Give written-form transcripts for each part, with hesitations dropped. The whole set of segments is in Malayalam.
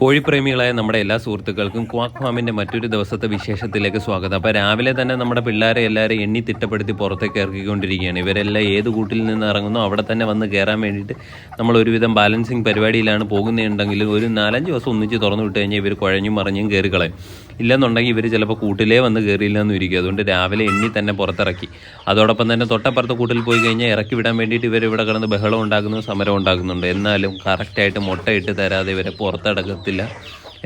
കോഴിപ്രേമികളായ നമ്മുടെ എല്ലാ സുഹൃത്തുക്കൾക്കും ക്വാക്ക് ഫാമിൻ്റെ മറ്റൊരു ദിവസത്തെ വിശേഷത്തിലേക്ക് സ്വാഗതം. അപ്പോൾ രാവിലെ തന്നെ നമ്മുടെ പിള്ളേരെ എല്ലാവരും എണ്ണി തിട്ടപ്പെടുത്തി പുറത്തേക്ക് ഇറക്കിക്കൊണ്ടിരിക്കുകയാണ്. ഇവരെല്ലാം ഏത് കൂട്ടിൽ നിന്ന് ഇറങ്ങുന്നോ അവിടെ തന്നെ വന്ന് കയറാൻ വേണ്ടിയിട്ട് നമ്മൾ ഒരുവിധം ബാലൻസിങ് പരിപാടിയിലാണ് പോകുന്നുണ്ടെങ്കിൽ ഒരു 4-5 ദിവസം ഒന്നിച്ച് തുറന്നു വിട്ട് കഴിഞ്ഞാൽ ഇവർ കുഴഞ്ഞും മറിഞ്ഞും കയറി കളയും. ഇല്ലെന്നുണ്ടെങ്കിൽ ഇവർ ചിലപ്പോൾ കൂട്ടിലേ വന്ന് കയറിയില്ല എന്ന് ഇരിക്കും. അതുകൊണ്ട് രാവിലെ എണ്ണി തന്നെ പുറത്തിറക്കി. അതോടൊപ്പം തന്നെ തൊട്ടപ്പുറത്ത് കൂട്ടിൽ പോയി കഴിഞ്ഞാൽ ഇറക്കി വിടാൻ വേണ്ടിയിട്ട് ഇവർ ഇവിടെ കിടന്ന് ബഹളം ഉണ്ടാക്കുന്നു, സമരം ഉണ്ടാക്കുന്നുണ്ട്. എന്നാലും കറക്റ്റായിട്ട് മുട്ടയിട്ട് തരാതെ ഇവരെ പുറത്തടക്കത്തില്ല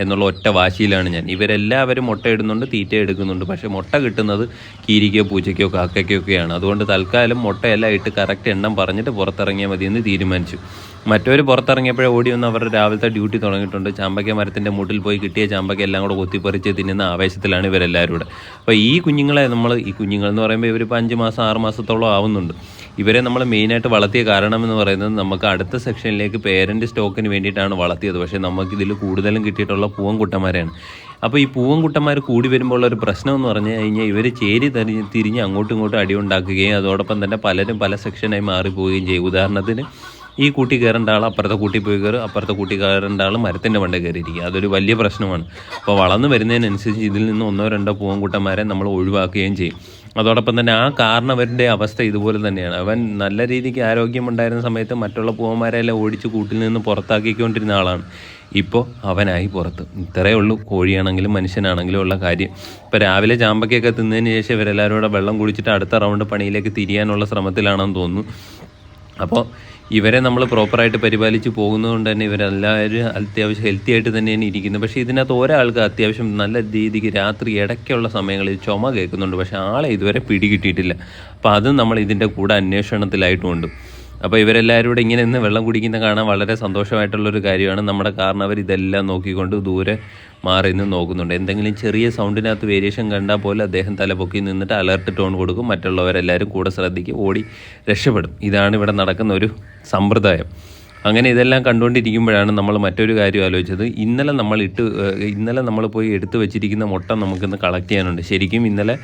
എന്നുള്ള ഒറ്റ വാശിയിലാണ് ഞാൻ. ഇവരെല്ലാവരും മുട്ട ഇടുന്നുണ്ട്, തീറ്റ എടുക്കുന്നുണ്ട്. പക്ഷേ മുട്ട കിട്ടുന്നത് കീരിക്കോ പൂച്ചയ്ക്കോ കാക്കയ്ക്കോ ഒക്കെയാണ്. അതുകൊണ്ട് തൽക്കാലം മുട്ടയെല്ലാം ഇട്ട് കറക്റ്റ് എണ്ണം പറഞ്ഞിട്ട് പുറത്തിറങ്ങിയാൽ മതിയെന്ന് തീരുമാനിച്ചു. മറ്റവർ പുറത്തിറങ്ങിയപ്പോഴേ ഓടി വന്ന് അവരുടെ രാവിലത്തെ ഡ്യൂട്ടി തുടങ്ങിയിട്ടുണ്ട്. ചാമ്പയ്ക്ക മരത്തിൻ്റെ മൂട്ടിൽ പോയി കിട്ടിയ ചാമ്പയ്ക്ക എല്ലാം കൂടെ കൊത്തിപ്പറിച്ച് തിന്നുന്ന ആവേശത്തിലാണ് ഇവരെല്ലാവരും കൂടെ. അപ്പോൾ ഈ കുഞ്ഞുങ്ങളെ ഈ കുഞ്ഞുങ്ങൾ എന്ന് പറയുമ്പോൾ ഇവരിപ്പോൾ 5 മാസം 6 മാസത്തോളം ആവുന്നുണ്ട്. ഇവരെ നമ്മൾ മെയിനായിട്ട് വളർത്തിയ കാരണം എന്ന് പറയുന്നത് നമുക്ക് അടുത്ത സെക്ഷനിലേക്ക് പേരൻ്റ് സ്റ്റോക്കിന് വേണ്ടിയിട്ടാണ് വളർത്തിയത്. പക്ഷേ നമുക്കിതിൽ കൂടുതലും കിട്ടിയിട്ടുള്ള പൂവൻകുട്ടന്മാരാണ്. അപ്പോൾ ഈ പൂവൻകുട്ടന്മാർ കൂടി വരുമ്പോൾ ഒരു പ്രശ്നം എന്ന് പറഞ്ഞു കഴിഞ്ഞാൽ ഇവർ ചേരി തിരിഞ്ഞ് അങ്ങോട്ടും ഇങ്ങോട്ടും അടിയുണ്ടാക്കുകയും അതോടൊപ്പം തന്നെ പലരും പല സെക്ഷനായി മാറിപ്പോവുകയും ചെയ്യും. ഉദാഹരണത്തിന് ഈ കൂട്ടി കയറേണ്ട ആൾ അപ്പുറത്തെ കൂട്ടി പോയി കയറും, അപ്പുറത്തെ കൂട്ടി കയറേണ്ട ആൾ മരത്തിൻ്റെ മണ്ട കയറിയിരിക്കുക. അതൊരു വലിയ പ്രശ്നമാണ്. അപ്പോൾ വളർന്നു വരുന്നതിനനുസരിച്ച് ഇതിൽ നിന്ന് 1-2 പൂവൻകുട്ടന്മാരെ നമ്മൾ ഒഴിവാക്കുകയും ചെയ്യും. അതോടൊപ്പം തന്നെ ആ കാരണവരുടെ അവസ്ഥ ഇതുപോലെ തന്നെയാണ്. അവൻ നല്ല രീതിക്ക് ആരോഗ്യമുണ്ടായിരുന്ന സമയത്ത് മറ്റുള്ള പൂവന്മാരെല്ലാം ഓടിച്ച് കൂട്ടിൽ നിന്ന് പുറത്താക്കിക്കൊണ്ടിരുന്ന ആളാണ്. ഇപ്പോൾ അവനായി പുറത്ത്. ഇത്രയേ ഉള്ളൂ കോഴിയാണെങ്കിലും മനുഷ്യനാണെങ്കിലും ഉള്ള കാര്യം. ഇപ്പോൾ രാവിലെ ചാമ്പയ്ക്കൊക്കെ തിന്നതിന് ശേഷം ഇവരെല്ലാവരും കൂടെ വെള്ളം കുടിച്ചിട്ട് അടുത്ത റൗണ്ട് പണിയിലേക്ക് തിരിയാനുള്ള ശ്രമത്തിലാണെന്ന് തോന്നുന്നു. അപ്പോൾ ഇവരെ നമ്മൾ പ്രോപ്പറായിട്ട് പരിപാലിച്ച് പോകുന്നതുകൊണ്ട് തന്നെ ഇവരെല്ലാവരും അത്യാവശ്യം ഹെൽത്തി ആയിട്ട് തന്നെയാണ് ഇരിക്കുന്നത്. പക്ഷേ ഇതിനകത്ത് ഒരാൾക്ക് അത്യാവശ്യം നല്ല രീതിക്ക് രാത്രി ഇടയ്ക്കുള്ള സമയങ്ങളിൽ ചുമ കേൾക്കുന്നുണ്ട്. പക്ഷേ ആളെ ഇതുവരെ പിടികിട്ടിയിട്ടില്ല. അപ്പോൾ അതും നമ്മൾ ഇതിൻ്റെ കൂടെ അന്വേഷണത്തിലായിട്ടുമുണ്ട്. അപ്പോൾ ഇവരെല്ലാവരും കൂടെ ഇങ്ങനെ നിന്ന് വെള്ളം കുടിക്കുന്ന കാണാൻ വളരെ സന്തോഷമായിട്ടുള്ളൊരു കാര്യമാണ്. നമ്മുടെ കാരണവർ ഇതെല്ലാം നോക്കിക്കൊണ്ട് ദൂരെ മാറി നിന്ന് നോക്കുന്നുണ്ട്. എന്തെങ്കിലും ചെറിയ സൗണ്ടിനകത്ത് വേരിയേഷൻ കണ്ടാൽ പോലെ അദ്ദേഹം തലപൊക്കി നിന്നിട്ട് അലർട്ട് ടോൺ കൊടുക്കും. മറ്റുള്ളവരെല്ലാവരും കൂടെ ശ്രദ്ധിക്കും, ഓടി രക്ഷപ്പെടും. ഇതാണ് ഇവിടെ നടക്കുന്ന ഒരു സമ്പ്രദായം. അങ്ങനെ ഇതെല്ലാം കണ്ടുകൊണ്ടിരിക്കുമ്പോഴാണ് നമ്മൾ മറ്റൊരു കാര്യം ആലോചിച്ചത്. ഇന്നലെ നമ്മൾ പോയി എടുത്തു വെച്ചിരിക്കുന്ന മുട്ട നമുക്കിന്ന് കളക്ട് ചെയ്യാനുണ്ട്. ശരിക്കും ഇന്നലെ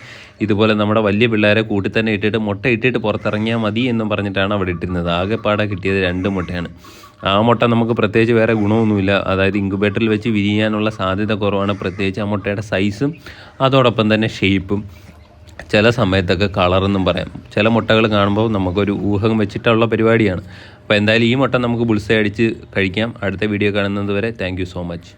ഇതുപോലെ നമ്മുടെ വലിയ പിള്ളേരെ കൂട്ടി തന്നെ ഇട്ടിട്ട് മുട്ട ഇട്ടിട്ട് പുറത്തിറങ്ങിയാൽ മതി എന്നും പറഞ്ഞിട്ടാണ് അവിടെ ഇട്ടിരുന്നത്. ആകെപ്പാടെ കിട്ടിയത് 2 മുട്ടയാണ്. ആ മുട്ട നമുക്ക് പ്രത്യേകിച്ച് വേറെ ഗുണമൊന്നുമില്ല. അതായത് ഇൻക്യുബേറ്ററിൽ വെച്ച് വിരിയാനുള്ള സാധ്യത കുറവാണ്. പ്രത്യേകിച്ച് ആ മുട്ടയുടെ സൈസും അതോടൊപ്പം തന്നെ ഷേപ്പും ചില സമയത്തൊക്കെ കളറെന്നും പറയാം. ചില മുട്ടകൾ കാണുമ്പോൾ നമുക്കൊരു ഊഹം വെച്ചിട്ടുള്ള പരിപാടിയാണ്. അപ്പോൾ എന്തായാലും ഈ മുട്ട നമുക്ക് ബുൾസൈ അടിച്ച് കഴിക്കാം. അടുത്ത വീഡിയോ കാണുന്നത് വരെ താങ്ക് യു സോ മച്ച്.